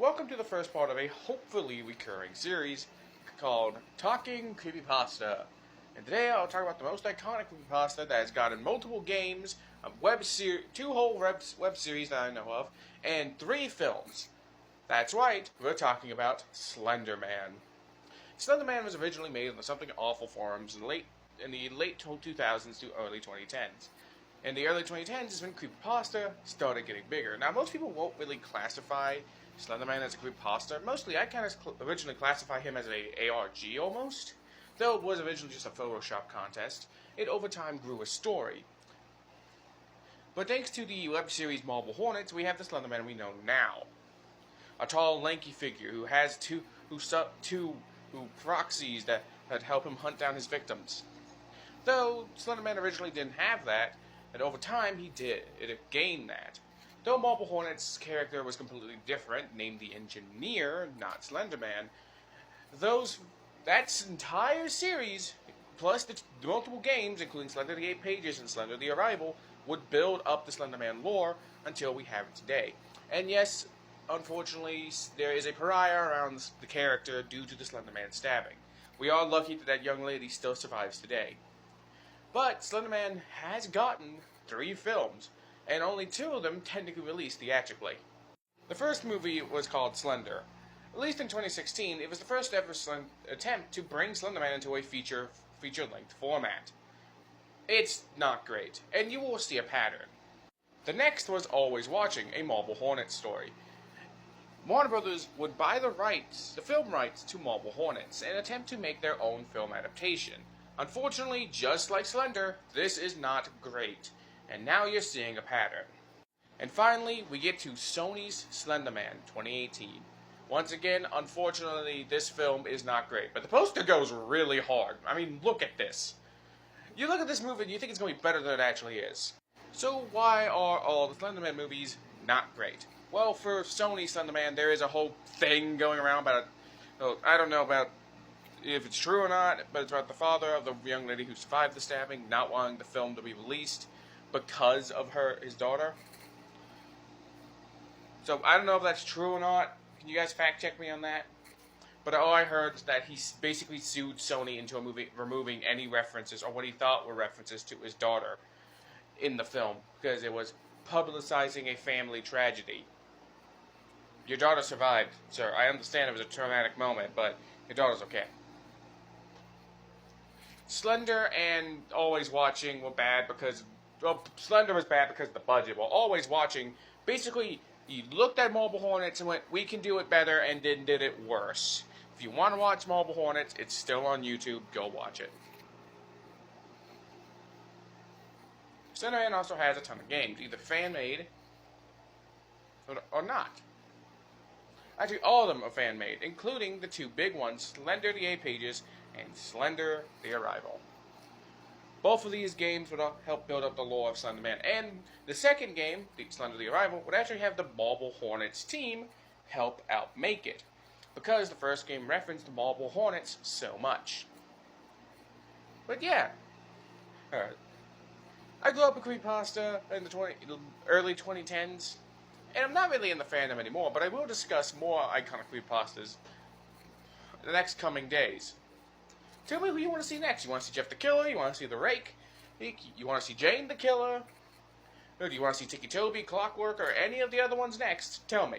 welcome to the first part of a hopefully recurring series called Talking Creepypasta. And today I'll talk about the most iconic creepypasta that has gotten multiple games, two whole web series that I know of, and 3 films. That's right, we're talking about Slender Man. Slender Man was originally made on the Something Awful forums in the late 2000s to early 2010s. In the early 2010s is when creepypasta started getting bigger. Now, most people won't really classify Slender Man as a creepypasta. Mostly, I kind of originally classify him as a ARG almost. Though it was originally just a Photoshop contest, it over time grew a story. But thanks to the web series Marble Hornets, we have the Slender Man we know now. A tall, lanky figure who has two proxies that help him hunt down his victims. Though Slender Man originally didn't have that, and over time he did. It gained that. Though Marble Hornet's character was completely different, named the Engineer, not Slender Man, that entire series, plus the multiple games, including Slender the 8 Pages and Slender the Arrival, would build up the Slender Man lore until we have it today. And yes, unfortunately, there is a pariah around the character due to the Slender Man stabbing. We are lucky that young lady still survives today. But Slender Man has gotten 3 films, and only 2 of them technically released theatrically. The first movie was called Slender. Released in 2016, it was the first ever attempt to bring Slender Man into a feature-length format. It's not great, and you will see a pattern. The next was Always Watching, a Marble Hornets story. Warner Brothers would buy the film rights to Marble Hornets and attempt to make their own film adaptation. Unfortunately, just like Slender, this is not great, and now you're seeing a pattern. And finally, we get to Sony's Slender Man 2018. Once again, unfortunately, this film is not great, but the poster goes really hard. I mean, look at this. You look at this movie and you think it's going to be better than it actually is. So why are all the Slender Man movies not great? Well, for Sony Slender Man, there is a whole thing going around about I don't know about if it's true or not, but it's about the father of the young lady who survived the stabbing not wanting the film to be released because of his daughter. So I don't know if that's true or not. Can you guys fact check me on that? But all I heard is that he basically sued Sony into a movie removing any references or what he thought were references to his daughter in the film because it was publicizing a family tragedy. Your daughter survived, sir. I understand it was a traumatic moment, but your daughter's okay. Slender and Always Watching were bad because... Well, Slender was bad because of the budget. Well, Always Watching, basically, you looked at Marble Hornets and went, we can do it better, and then did it worse. If you want to watch Marble Hornets, it's still on YouTube. Go watch it. Slender Man also has a ton of games, either fan-made or not. Actually, all of them are fan-made, including the 2 big ones, Slender the 8 Pages and Slender the Arrival. Both of these games would help build up the lore of Slender Man, and the second game, the Slender the Arrival, would actually have the Marble Hornets team help out make it, because the first game referenced the Marble Hornets so much. But yeah, I grew up with creepypasta in the early 2010s, and I'm not really in the fandom anymore, but I will discuss more iconic creepypastas the next coming days. Tell me who you want to see next. You want to see Jeff the Killer? You want to see The Rake? You want to see Jane the Killer? Or do you want to see Tiki Toby, Clockwork, or any of the other ones next? Tell me.